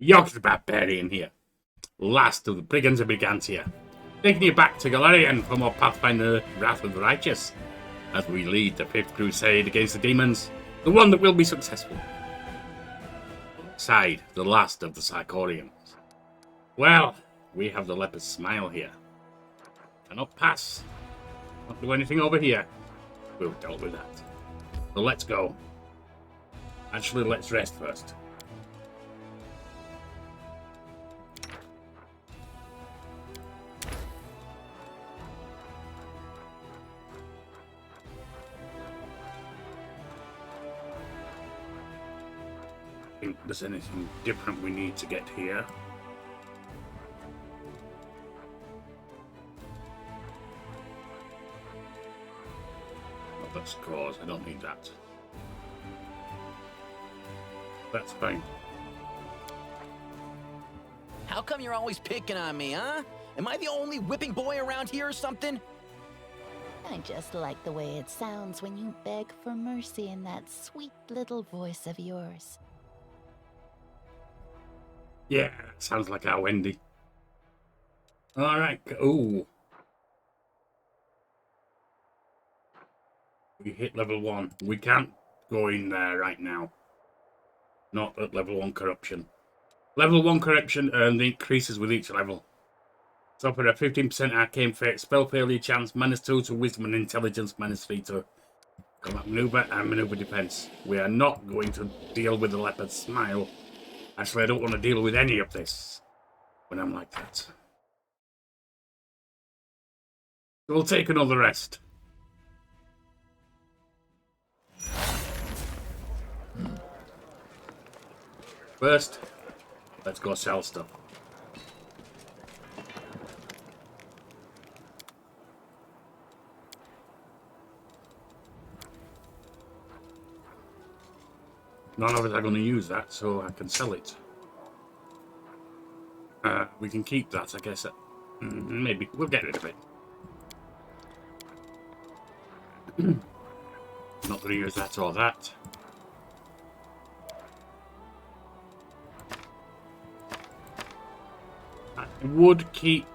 Yorkie the Barbarian here, last of the Brigantes of Brigantia, taking you back to Golarion for more Pathfinder Wrath of the Righteous, as we lead the 5th Crusade against the demons, the one that will be successful. Alongside the last of the Sarkorians. Well, we have the Leper's smile here. Cannot pass. Not do anything over here. We've dealt with that. So let's go. Actually, let's rest first. Think there's anything different we need to get here. Oh, that's cause. I don't need that. That's fine. How come you're always picking on me, huh? Am I the only whipping boy around here or something? I just like the way it sounds when you beg for mercy in that sweet little voice of yours. Yeah, sounds like our Wendy. Alright, ooh. We hit level 1. We can't go in there right now. Not at level 1 corruption. Level 1 corruption increases with each level. So for a 15% arcane fate, spell failure chance, -2 to wisdom and intelligence, -3 to combat maneuver and maneuver defense. We are not going to deal with the leopard's smile. Actually, I don't want to deal with any of this when I'm like that. So we'll take another rest. First, let's go sell stuff. None of us are going to use that, so I can sell it. We can keep that, I guess. Maybe. We'll get rid of it. Not going to use that or that. I would keep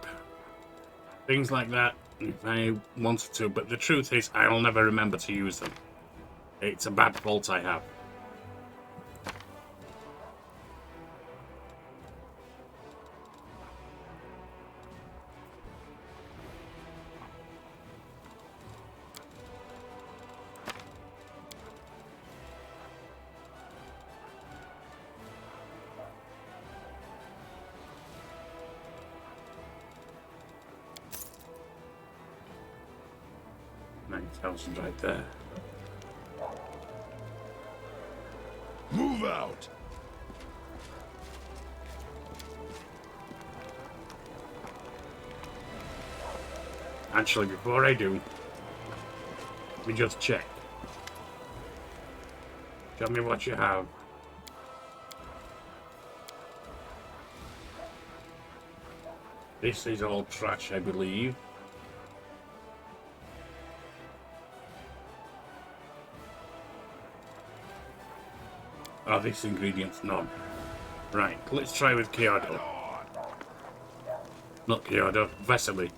things like that if I wanted to, but the truth is I'll never remember to use them. It's a bad fault I have. Right there. Move out! Actually, before I do, let me just check. Tell me what you have. This is all trash, I believe. Oh, this ingredient's none. Right, let's try with Kyoto. Not Kyoto, Vesely.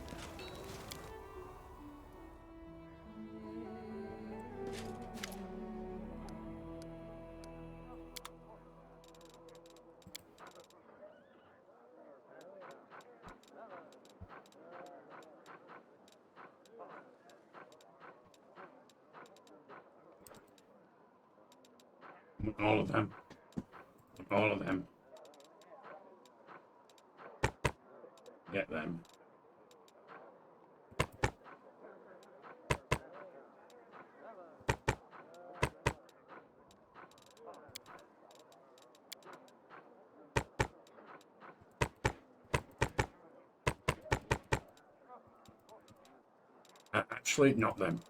All of them. All of them. Get them. Actually, not them.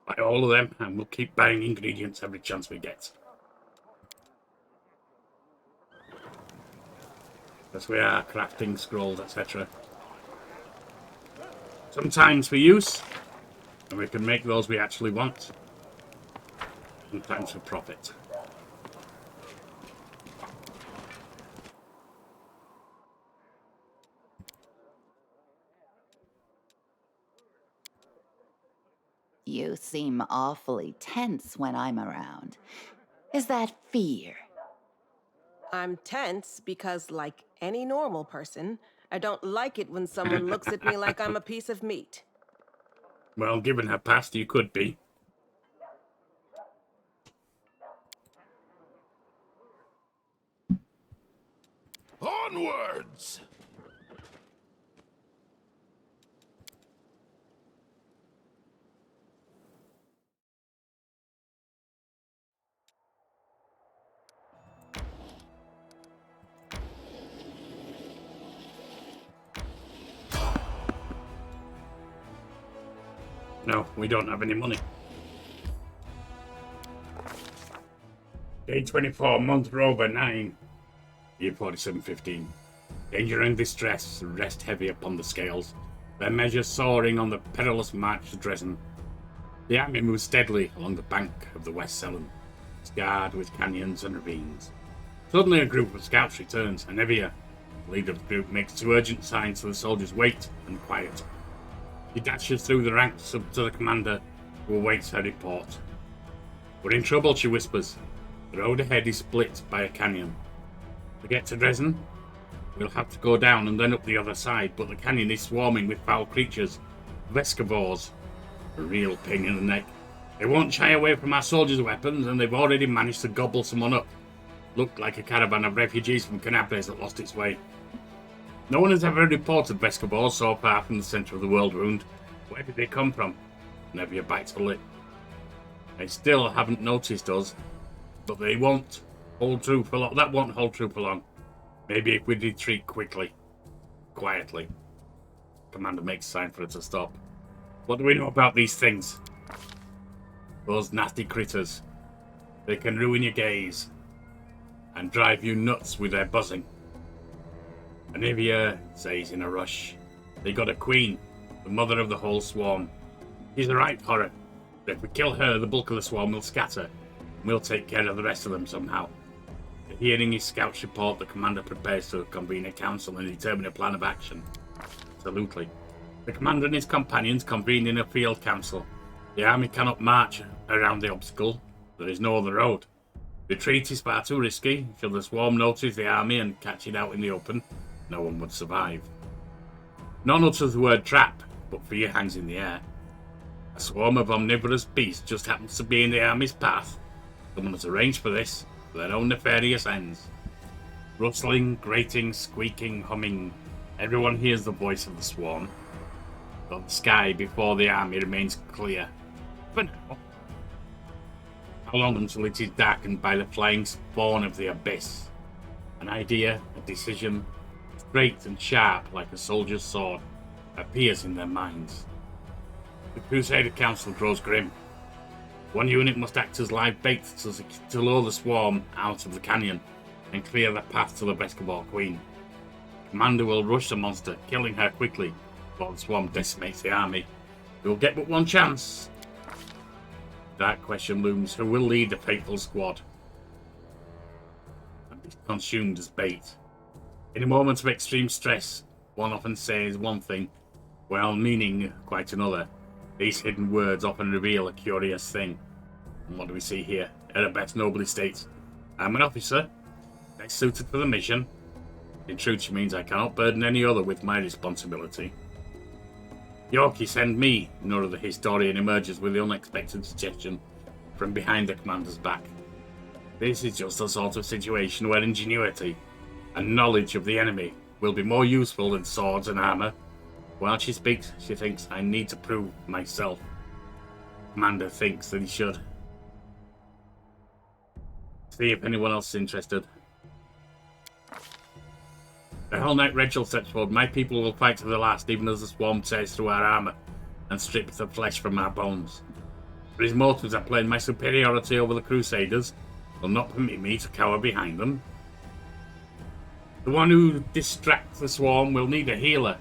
Buy all of them, and we'll keep buying ingredients every chance we get. Because we are crafting scrolls, etc. Sometimes for use, and we can make those we actually want. Sometimes for profit. You seem awfully tense when I'm around. Is that fear? I'm tense because, like any normal person, I don't like it when someone looks at me like I'm a piece of meat. Well, given her past, you could be. Onwards! No, we don't have any money. Day 24, month rover 9. Year 4715. Danger and distress rest heavy upon the scales, their measures soaring on the perilous march to Dresden. The army moves steadily along the bank of the West Selen, scarred with canyons and ravines. Suddenly a group of scouts returns, and Evia, the leader of the group, makes 2 urgent signs to the soldiers wait and quiet. She dashes through the ranks up to the commander, who awaits her report. We're in trouble, she whispers. The road ahead is split by a canyon. To get to Dresden, we'll have to go down and then up the other side, but the canyon is swarming with foul creatures, Vescavors. A real pain in the neck. They won't shy away from our soldiers' weapons, and they've already managed to gobble someone up. Looked like a caravan of refugees from Canapes that lost its way. No one has ever reported Vescavors so far from the centre of the world wound. Where did they come from? Nevia bites her lip. They still haven't noticed us, but they won't hold true for long. That won't hold true for long. Maybe if we retreat quickly, quietly. Commander makes a sign for her to stop. What do we know about these things? Those nasty critters. They can ruin your gaze and drive you nuts with their buzzing. Anivia says in a rush, they got a queen, the mother of the whole swarm. She's the right horror, but if we kill her, the bulk of the swarm will scatter, and we'll take care of the rest of them somehow. Hearing his scout's report, the commander prepares to convene a council and determine a plan of action. Absolutely. The commander and his companions convene in a field council. The army cannot march around the obstacle. There is no other road. Retreat is far too risky. Should the swarm notice the army and catch it out in the open, no one would survive. None utters the word trap, but fear hangs in the air. A swarm of omnivorous beasts just happens to be in the army's path. Someone has arranged for this, for their own nefarious ends. Rustling, grating, squeaking, humming. Everyone hears the voice of the swarm. But the sky before the army remains clear. For now. How long until it is darkened by the flying spawn of the abyss? An idea, a decision, straight and sharp like a soldier's sword, appears in their minds. The Crusader Council grows grim. One unit must act as live bait to lure the swarm out of the canyon and clear the path to the Vescavor Queen. Commander will rush the monster, killing her quickly before the swarm decimates the army. We will get but one chance. Dark question looms: who will lead the fateful squad and be consumed as bait? In a moment of extreme stress, one often says one thing, while meaning quite another. These hidden words often reveal a curious thing. And what do we see here? Erebeth nobly states, I'm an officer, best suited for the mission. In truth, she means I cannot burden any other with my responsibility. Yorkie, send me, Nora the historian emerges with the unexpected suggestion from behind the commander's back. This is just the sort of situation where ingenuity and knowledge of the enemy will be more useful than swords and armor. While she speaks, she thinks, I need to prove myself. Commander thinks that he should. See if anyone else is interested. The Hell Knight Rachel steps forward. My people will fight to the last, even as the swarm tears through our armor and strips the flesh from our bones. But his motives are plain. My superiority over the Crusaders will not permit me to cower behind them. The one who distracts the swarm will need a healer.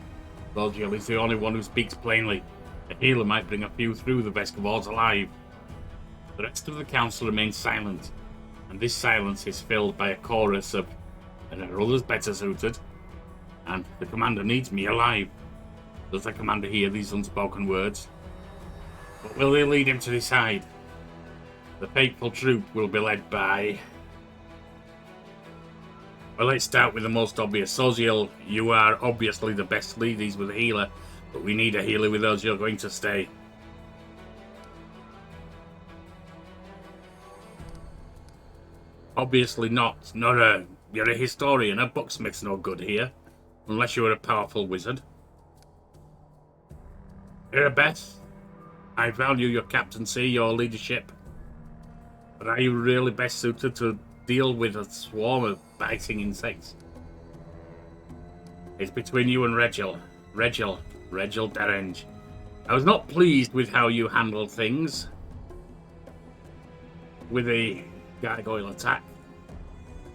Lorgiel is the only one who speaks plainly. A healer might bring a few through the Vescavors alive. The rest of the council remains silent, and this silence is filled by a chorus of, "And there are others better suited," and "The commander needs me alive." Does the commander hear these unspoken words? What will they lead him to decide? The fateful troop will be led by... Well, let's start with the most obvious. Soziel, you are obviously the best lead. He's with a healer, but we need a healer with us. You're going to stay. Obviously not. You're a historian. A bucksmith's no good here, unless you're a powerful wizard. Beth, I value your captaincy, your leadership, but are you really best suited to deal with a swarm of biting insects? It's between you and Regil. Regil Derenge. I was not pleased with how you handled things with the gargoyle attack.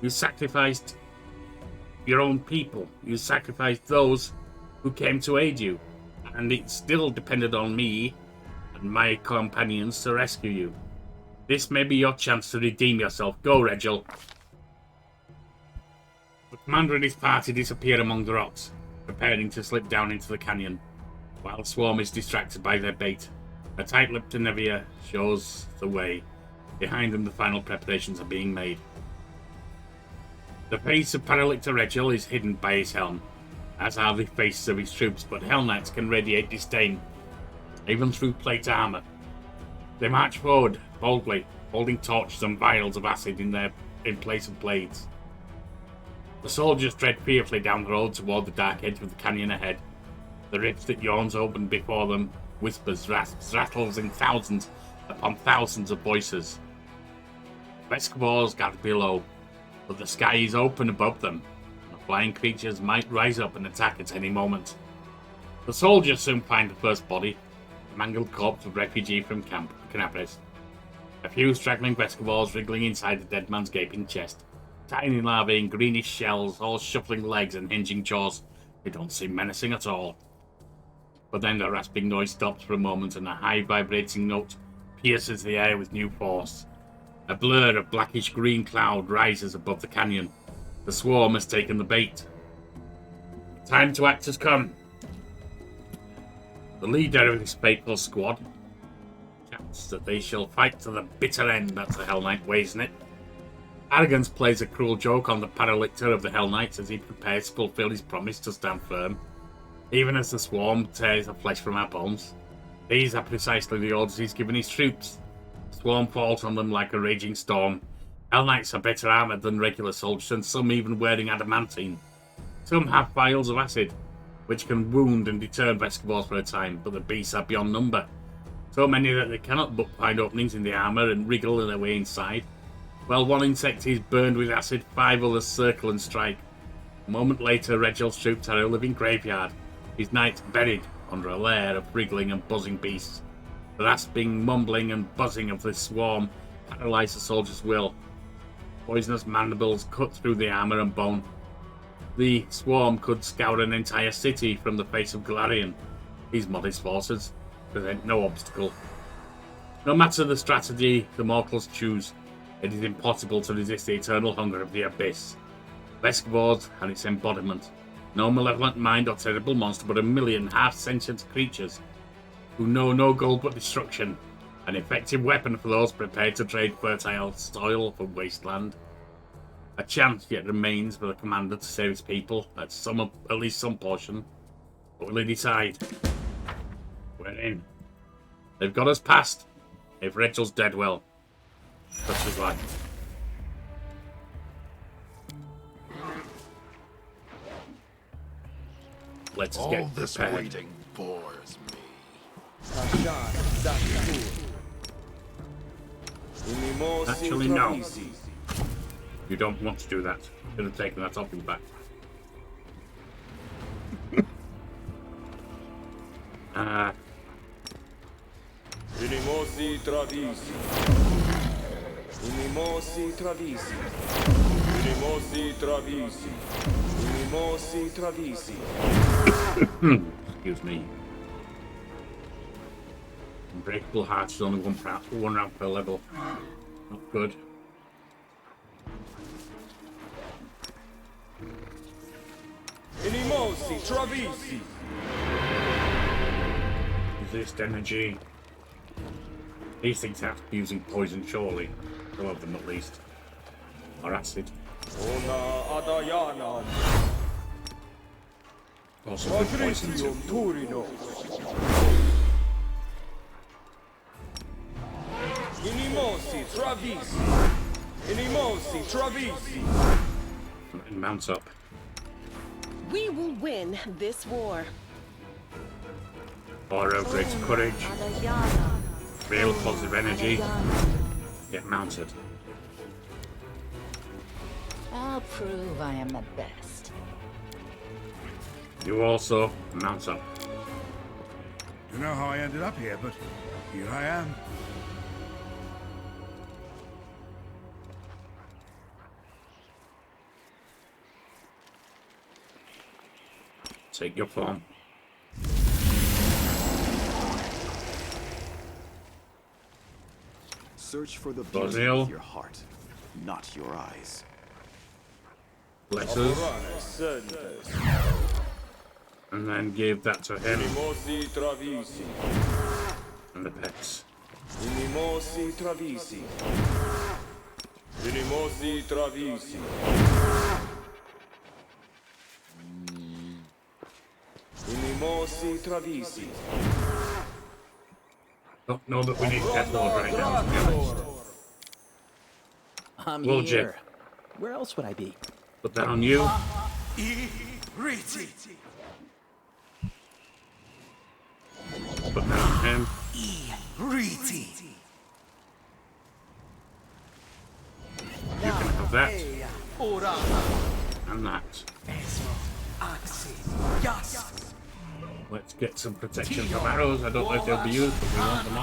You sacrificed your own people. You sacrificed those who came to aid you. And it still depended on me and my companions to rescue you. This may be your chance to redeem yourself. Go, Regil. The commander and his party disappear among the rocks, preparing to slip down into the canyon, while the swarm is distracted by their bait. A tight-lipped Nevia shows the way. Behind them, the final preparations are being made. The face of Paralictor Regil is hidden by his helm, as are the faces of his troops, but Hell Knights can radiate disdain, even through plate armor. They march forward, boldly, holding torches and vials of acid in place of blades. The soldiers tread fearfully down the road toward the dark edge of the canyon ahead. The rift that yawns open before them whispers, rasps, rattles in thousands upon thousands of voices. Vescavors gather below, but the sky is open above them. Flying creatures might rise up and attack at any moment. The soldiers soon find the first body, a mangled corpse of refugee from Camp Canapres. A few straggling Vescavors wriggling inside the dead man's gaping chest. Tiny larvae in greenish shells, all shuffling legs and hinging jaws. They don't seem menacing at all. But then the rasping noise stops for a moment and a high vibrating note pierces the air with new force. A blur of blackish green cloud rises above the canyon. The swarm has taken the bait. Time to act has come. The leader of this fateful squad shouts that they shall fight to the bitter end. That's the Hell Knight way, isn't it? Arrogance plays a cruel joke on the Paralictor of the Hell Knights as he prepares to fulfill his promise to stand firm, even as the swarm tears the flesh from our bones. These are precisely the orders he's given his troops. The swarm falls on them like a raging storm. Hell Knights are better armoured than regular soldiers, and some even wearing adamantine. Some have vials of acid, which can wound and deter Vescavors for a time, but the beasts are beyond number. So many that they cannot but find openings in the armour and wriggle their way inside. While one insect is burned with acid, 5 others circle and strike. A moment later, Regil's troops are a living graveyard, his knights buried under a layer of wriggling and buzzing beasts. The rasping, mumbling and buzzing of this swarm paralyse the soldiers' will. Poisonous mandibles cut through the armour and bone. The swarm could scour an entire city from the face of Golarion. These modest forces present no obstacle. No matter the strategy the mortals choose, it is impossible to resist the eternal hunger of the abyss. Vescavors and its embodiment. No malevolent mind or terrible monster, but a million half-sentient creatures who know no goal but destruction. An effective weapon for those prepared to trade fertile soil for wasteland. A chance yet remains for the commander to save his people, at least some portion. What will he decide? We're in. They've got us past. If Regil's dead, well, such is life. Let's All get this prepared. waiting bores me. Actually, no. You don't want to do that. Should have taken that off your back. Unimosi Travisi. Unimosi Travisi. Unimosi Travisi. Unimosi Travisi. Excuse me. Unbreakable Heart is only one round per level. Not good. Unimosi Travisi. Resist energy. These things have to be using poison, surely. Some of them at least. Or acid. Ona Adayana. Also good poison too. Patricium Turino. Unimosi Travisi. Unimosi Travisi. And mounts up. We will win this war. Aura, greater courage. Real positive energy. Get mounted. I'll prove I am the best. You also mount up. Don't know how I ended up here, but here I am. Take your form. Search for the beauty Bozil. with your heart, not your eyes. Bless us. Orane Sentes. And then give that to him. Unimosi Travisi. And the pets. Unimosi Travisi. Unimosi Travisi. Unimosi Travisi. Don't know that we need pet lord right now, to be honest. I'm Well, here. Jeff. Where else would I be? Put that on you. Put that on him. You can have that. And that. Let's get some protection from arrows. I don't know if they'll be used, but we want them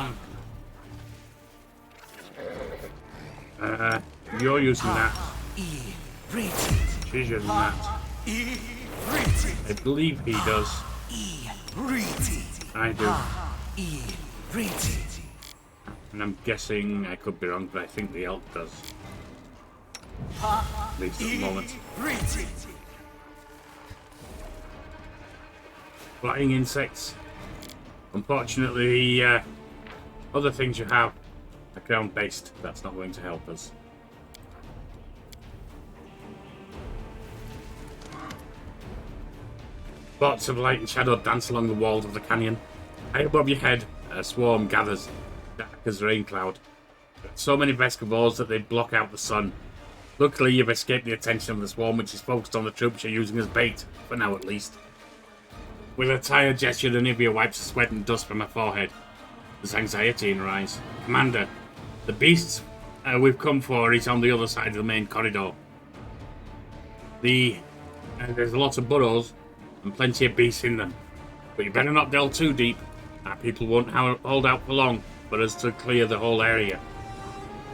on. You're using that. She's using that. I believe he does. I do. And I'm guessing, I could be wrong, but I think the elk does. At least at the moment. Flying insects. Unfortunately, other things you have are ground based. That's not going to help us. Spots of light and shadow dance along the walls of the canyon. High above your head, a swarm gathers, dark as a rain cloud. So many Vescavors that they block out the sun. Luckily, you've escaped the attention of the swarm, which is focused on the troops you're using as bait, for now at least. With a tired gesture, Anivia wipes the sweat and dust from her forehead. There's anxiety in her eyes. Commander, the beasts we've come for is on the other side of the main corridor. There's a lot of burrows and plenty of beasts in them. But you better not delve too deep. Our people won't hold out for long for us to clear the whole area.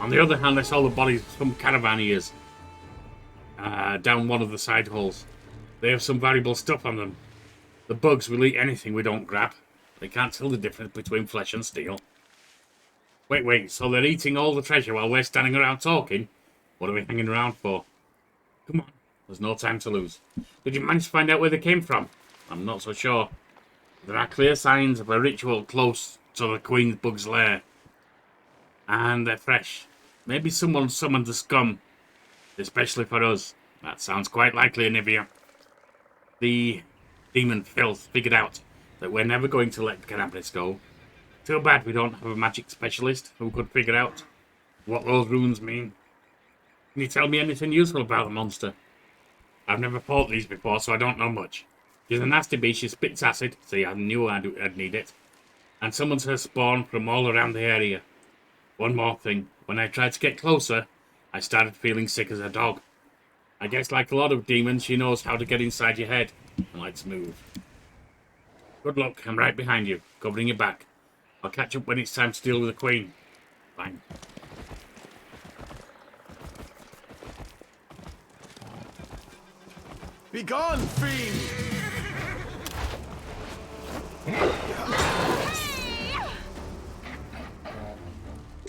On the other hand, I saw the bodies of some caravaneers down one of the side holes. They have some valuable stuff on them. The bugs will eat anything we don't grab. They can't tell the difference between flesh and steel. Wait, so they're eating all the treasure while we're standing around talking? What are we hanging around for? Come on, there's no time to lose. Did you manage to find out where they came from? I'm not so sure. There are clear signs of a ritual close to the Queen's Bug's lair. And they're fresh. Maybe someone summoned the scum. Especially for us. That sounds quite likely, Anivia. The demon filth figured out that we're never going to let Canabris go. Too bad we don't have a magic specialist who could figure out what those runes mean. Can you tell me anything useful about the monster? I've never fought these before, so I don't know much. She's a nasty beast. She spits acid, so I knew I'd need it. And summons her spawn from all around the area. One more thing. When I tried to get closer, I started feeling sick as a dog. I guess like a lot of demons, she knows how to get inside your head. And let's move. Good luck. I'm right behind you, covering your back. I'll catch up when it's time to deal with the Queen. Bang. Begone, fiend!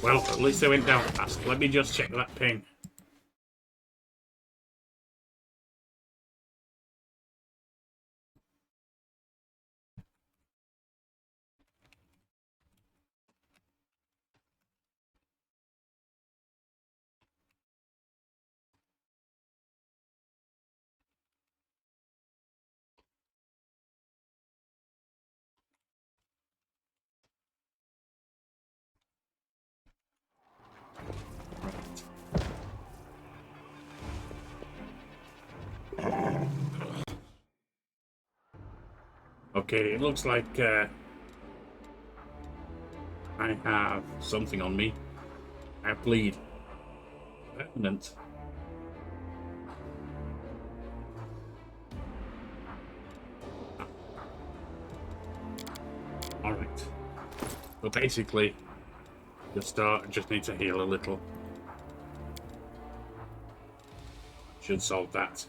Well, at least they went down fast. Let me just check that ping. Okay, it looks like I have something on me. I bleed. Permanent. Alright. So basically, just need to heal a little. Should solve that.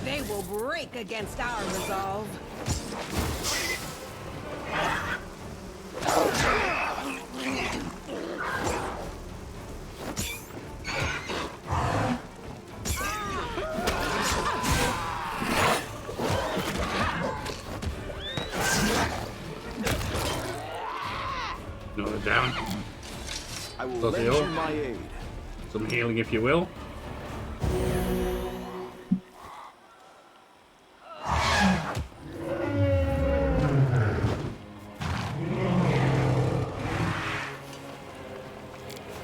They will break against our resolve. Another down. I will Does lend heal. you my aid. Some healing if you will.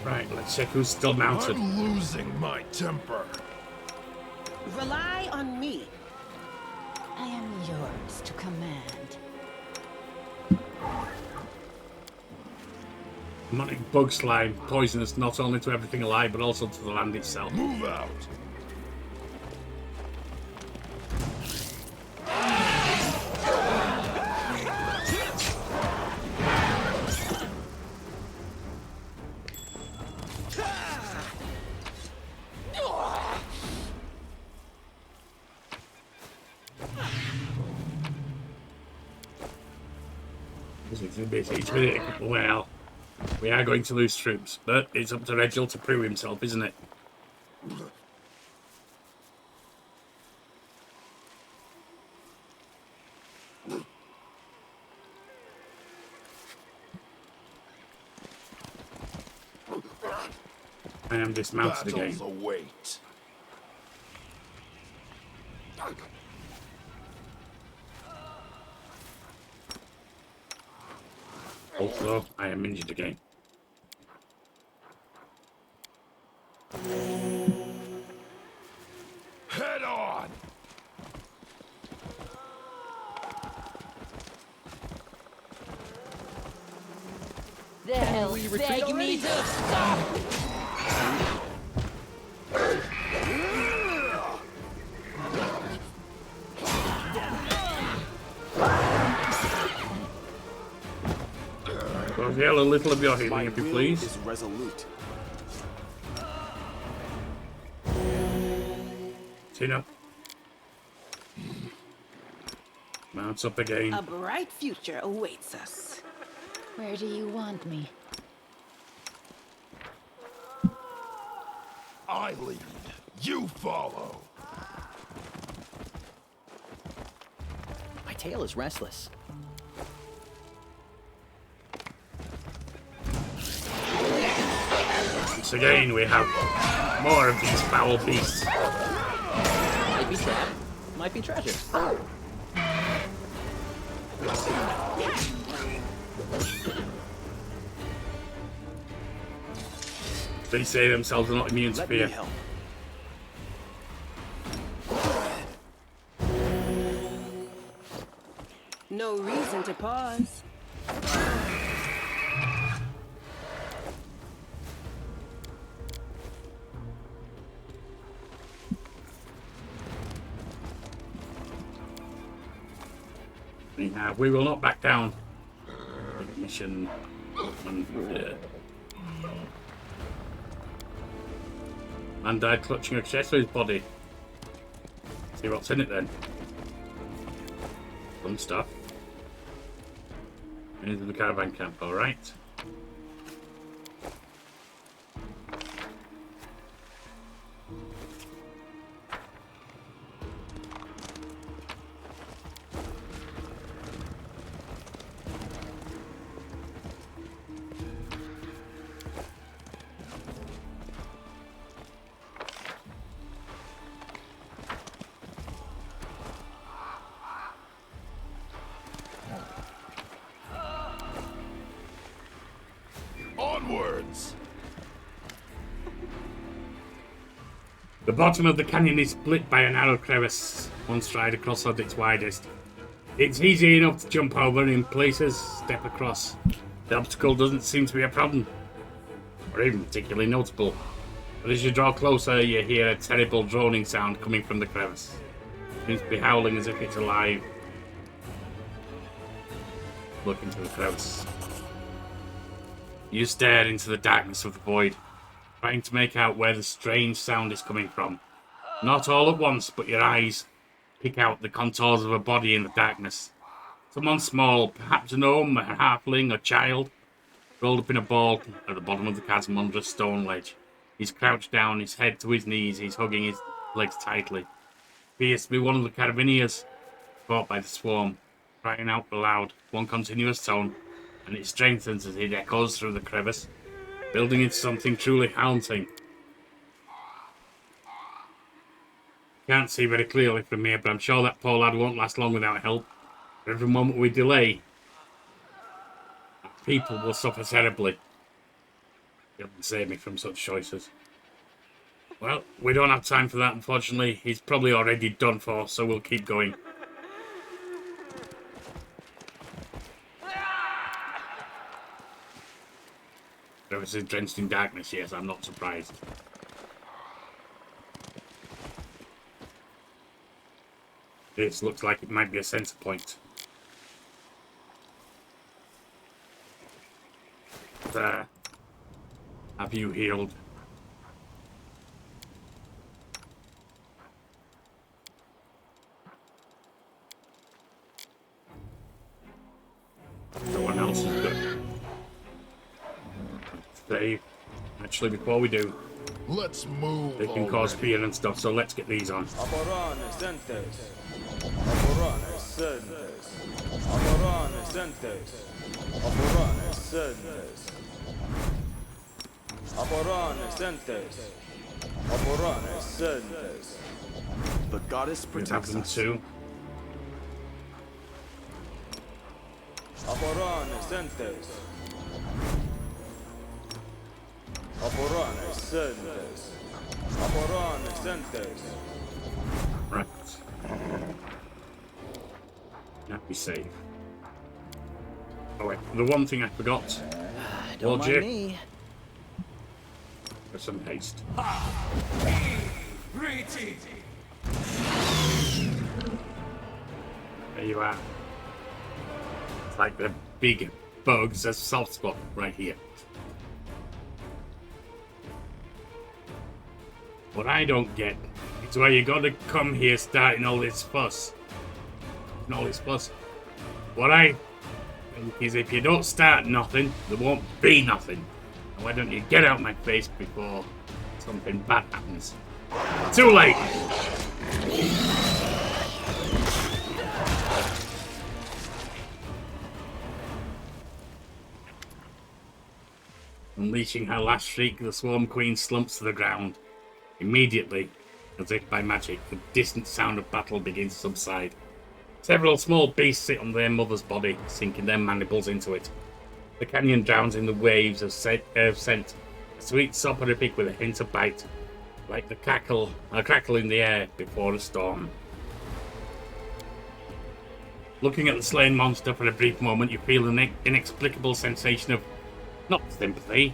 Right, let's check who's still mounted. I'm losing my temper. Rely on me. I am yours to command. Demonic bug slime, poisonous not only to everything alive but also to the land itself. Move out. Well, we are going to lose troops, but it's up to Regil to prove himself, isn't it? I am dismounted again. Battles await. Also, I am injured again. Head on. They'll Beg me to stop! Well, heal a little of your healing, My if you will please. is resolute. Tina. Mounts up again. A bright future awaits us. Where do you want me? I lead. You follow. My tail is restless. Once again, we have more of these foul beasts. Might be trap, might be treasure. They say themselves are not immune to Let me fear. help. No reason to pause. We will not back down. Mission. Man died clutching a chest with his body. See what's in it then. Fun stuff. Into the caravan camp, alright. Onwards! The bottom of the canyon is split by a narrow crevice, one stride across at its widest. It's easy enough to jump over and in places step across. The obstacle doesn't seem to be a problem, or even particularly notable. But as you draw closer, you hear a terrible droning sound coming from the crevice. It seems to be howling as if it's alive. Look into the crevice. You stare into the darkness of the void, trying to make out where the strange sound is coming from. Not all at once, but your eyes pick out the contours of a body in the darkness. Someone small, perhaps a gnome, a halfling, a child, rolled up in a ball at the bottom of the chasm under a stone ledge. He's crouched down, his head to his knees, he's hugging his legs tightly. Appears to be one of the Carabiniers, caught by the swarm, crying out aloud, one continuous tone, and it strengthens as it echoes through the crevice, building into something truly haunting. Can't see very clearly from here, but I'm sure that poor lad won't last long without help. For every moment we delay, our people will suffer terribly. God save me from such choices. Well, we don't have time for that, unfortunately. He's probably already done for, so we'll keep going. Crevice is drenched in darkness, yes, I'm not surprised. This looks like it might be a center point. There. Have you healed? No one else is good. Save. Actually, before we do, Let's move. they can cause fear and stuff, so let's get these on. Aborane sentes. Aborane sentes. Aborane sentes. Aborane sentes. Aborane sentes. Aborane sentes. The goddess We have protects them us. too. Aborane sentes. Aborane sentes. Aborane sentes. Right. Now be safe. Oh wait, the one thing I forgot. Don't Well, mind Jim. me. For some haste. There you are. It's like the big bugs, a soft spot right here. What I don't get is why you gotta come here starting all this fuss. And all this fuss. What I think is if you don't start nothing, there won't be nothing. And why don't you get out my face before something bad happens? Too late! Unleashing her last shriek, the Swarm Queen slumps to the ground. Immediately, as if by magic, the distant sound of battle begins to subside. Several small beasts sit on their mother's body, sinking their mandibles into it. The canyon drowns in the waves of scent, a sweet soporific with a hint of bite, like a crackle in the air before a storm. Looking at the slain monster for a brief moment, you feel an inexplicable sensation of not sympathy.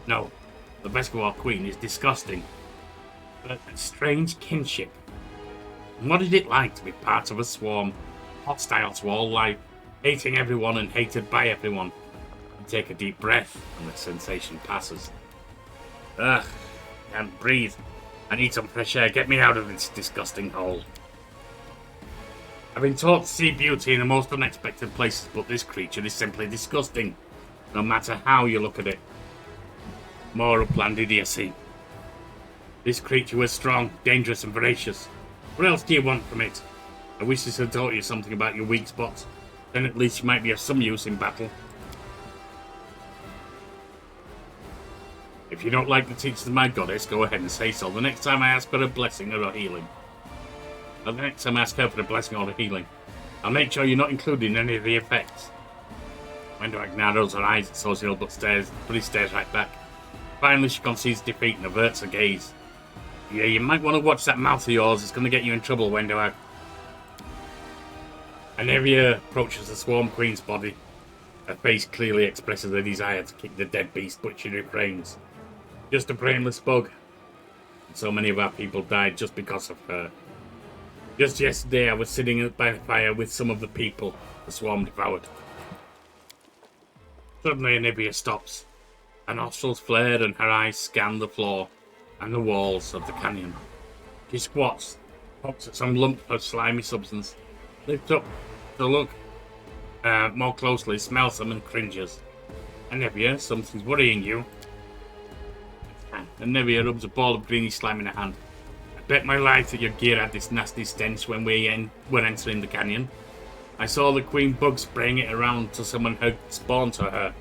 No, the Vescoar Queen is disgusting, but a strange kinship. And what is it like to be part of a swarm, hostile to all life, hating everyone and hated by everyone. You take a deep breath and the sensation passes. Ugh, can't breathe. I need some fresh air. Get me out of this disgusting hole. I've been taught to see beauty in the most unexpected places, but this creature is simply disgusting, no matter how you look at it. More upland idiocy. This creature was strong, dangerous, and voracious. What else do you want from it? I wish this had taught you something about your weak spots. Then at least you might be of some use in battle. If you don't like the teachings of my goddess, go ahead and say so. The next time I ask for a blessing or a healing. Or the next time I ask her for a blessing or a healing, I'll make sure you're not included in any of the effects. Wendell narrows her eyes at Social but he stares right back. Finally, she concedes defeat and averts her gaze. Yeah, you might want to watch that mouth of yours. It's going to get you in trouble, Wendell. Anevia approaches the Swarm Queen's body. Her face clearly expresses a desire to kick the dead beast, but she refrains. Just a brainless bug. And so many of our people died just because of her. Just yesterday, I was sitting by the fire with some of the people the swarm devoured. Suddenly, Anivia stops. Her nostrils flare and her eyes scan the floor and the walls of the canyon. She squats, pokes at some lump of slimy substance, lifts up to look more closely, smells them and cringes. Anivia, something's worrying you. Anivia rubs a ball of greeny slime in her hand. I bet my life that your gear had this nasty stench when we were entering the canyon. I saw the queen bug spraying it around till someone had spawned to her.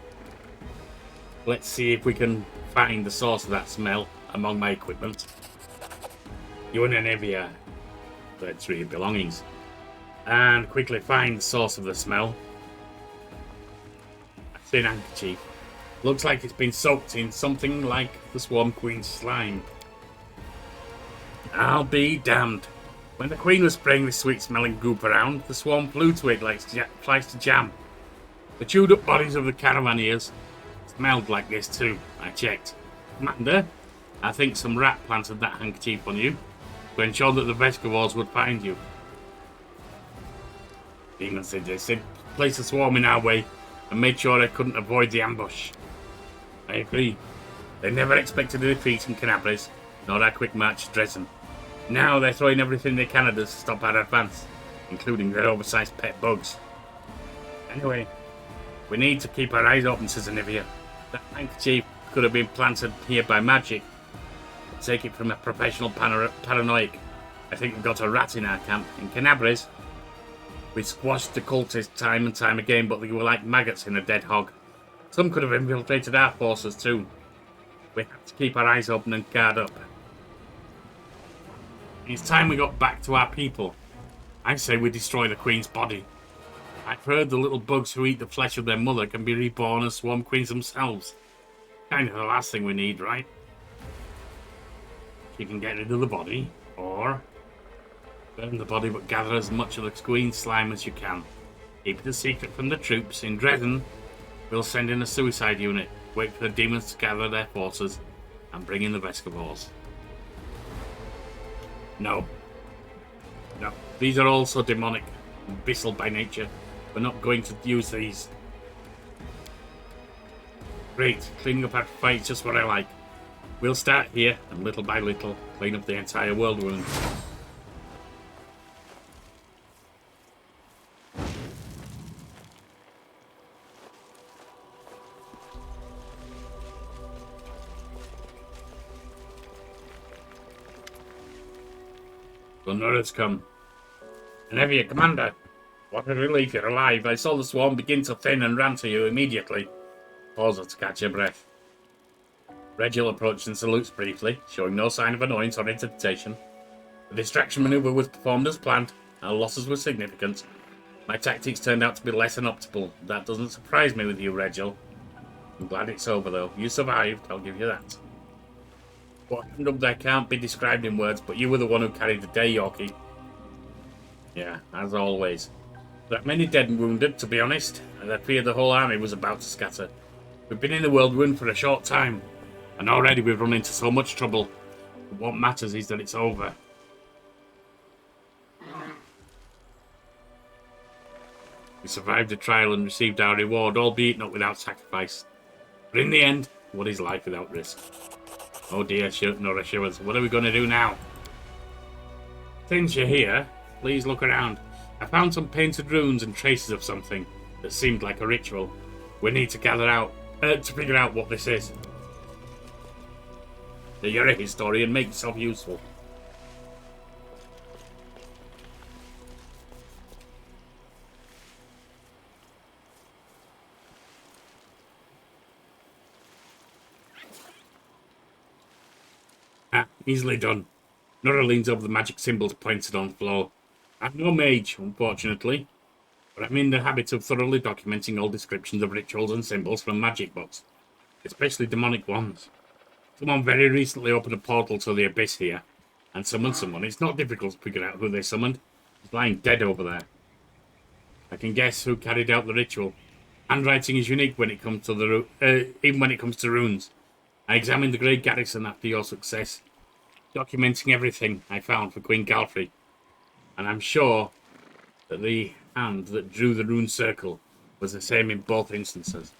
Let's see if we can find the source of that smell among my equipment. You and Anivia, let's read your belongings, and quickly find the source of the smell. A thin handkerchief. Looks like it's been soaked in something like the Swarm Queen's slime. I'll be damned. When the Queen was spraying this sweet-smelling goop around, the swarm flew to it like flies to jam. The chewed-up bodies of the caravaneers smelled like this too. I checked. Commander, I think some rat planted that handkerchief on you to ensure that the Vescovors would find you. Demons did this. They placed a swarm in our way and made sure I couldn't avoid the ambush. I agree. They never expected a defeat in Canabres, nor our quick march to Dresden. Now they're throwing everything they can at us to stop our advance, including their oversized pet bugs. Anyway, we need to keep our eyes open, says Anivia. That handkerchief could have been planted here by magic. Take it from a professional paranoic. I think we've got a rat in our camp. In Canabres, we squashed the cultists time and time again, but they were like maggots in a dead hog. Some could have infiltrated our forces too. We have to keep our eyes open and guard up. It's time we got back to our people. I say we destroy the Queen's body. I've heard the little bugs who eat the flesh of their mother can be reborn as Swarm Queens themselves. Kind of the last thing we need, right? You can get rid of the body, or burn the body but gather as much of the Queen's slime as you can. Keep it a secret from the troops. In Dresden, we'll send in a suicide unit, wait for the demons to gather their forces, and bring in the Vescovors. No. No. These are also demonic, abyssal by nature. We're not going to use these. Great. Cleaning up our fight, just what I like. We'll start here, and little by little, clean up the entire world wound. The Nurds come. Anivia, Commander. What a relief you're alive. I saw the swarm begin to thin and ran to you immediately. Pauses to catch your breath. Regil approached and salutes briefly, showing no sign of annoyance or irritation. The distraction maneuver was performed as planned. Our losses were significant. My tactics turned out to be less than optimal. That doesn't surprise me with you, Regil. I'm glad it's over, though. You survived, I'll give you that. What happened up there can't be described in words, but you were the one who carried the day, Yorkie. Yeah, as always. There are many dead and wounded, to be honest, and I feared the whole army was about to scatter. We've been in the whirlwind for a short time, and already we've run into so much trouble. But what matters is that it's over. We survived the trial and received our reward, albeit not without sacrifice. But in the end, what is life without risk? Oh dear, Nora Shivers, what are we going to do now? Since you're here, please look around. I found some painted runes and traces of something that seemed like a ritual. We need to to figure out what this is. You're a historian, make yourself useful. Easily done. Nora leans over the magic symbols pointed on the floor. I'm no mage, unfortunately, but I'm in the habit of thoroughly documenting all descriptions of rituals and symbols from magic books, especially demonic ones. Someone very recently opened a portal to the abyss here, and summoned someone. It's not difficult to figure out who they summoned. He's lying dead over there. I can guess who carried out the ritual. Handwriting is unique when it comes to even when it comes to runes. I examined the Great Garrison after your success, documenting everything I found for Queen Galfrey, and I'm sure that the hand that drew the rune circle was the same in both instances.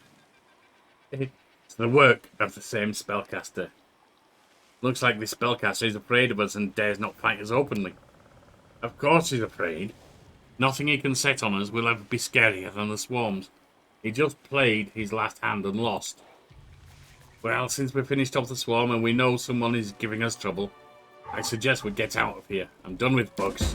It's the work of the same spellcaster. Looks like the spellcaster is afraid of us and dares not fight us openly. Of course he's afraid. Nothing he can set on us will ever be scarier than the swarms. He just played his last hand and lost. Well, since we finished off the swarm and we know someone is giving us trouble, I suggest we get out of here. I'm done with bugs.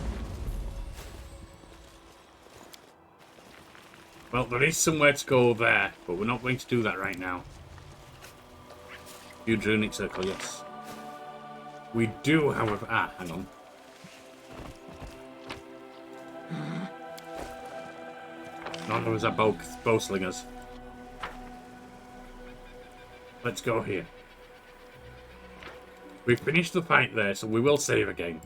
Well, there is somewhere to go there, but we're not going to do that right now. Huge runic circle, yes. We do, however... hang on. None of us are bow slingers. Let's go here. We've finished the fight there, so we will save again.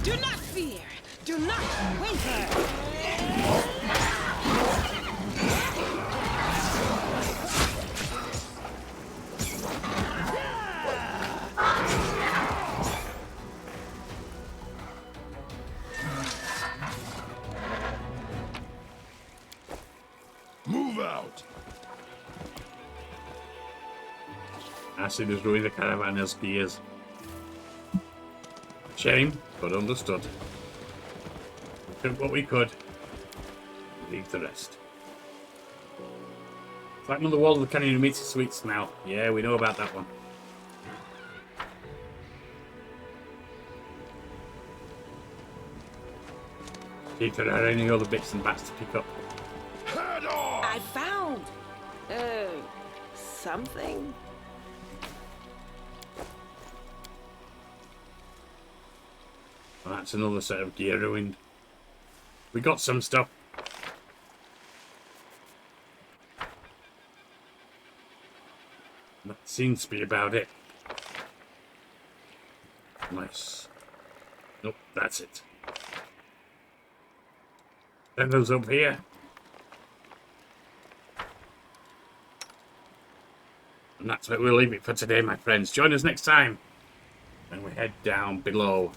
Do not fear! Do not waver! Move out. Acid has ruined the caravan's gears. Shame, but understood. We took what we could. Leave the rest. Flatten on the wall of the canyon emits a sweet smell. Yeah, we know about that one. See if there are any other bits and bats to pick up. Head on. I found... something? Well, that's another set of gear ruined. We got some stuff. That seems to be about it. Nice. Nope, that's it. Send those up here. And that's where we'll leave it for today, my friends. Join us next time when we head down below.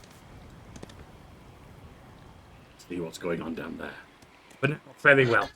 See what's going on down there. But no, fairly well.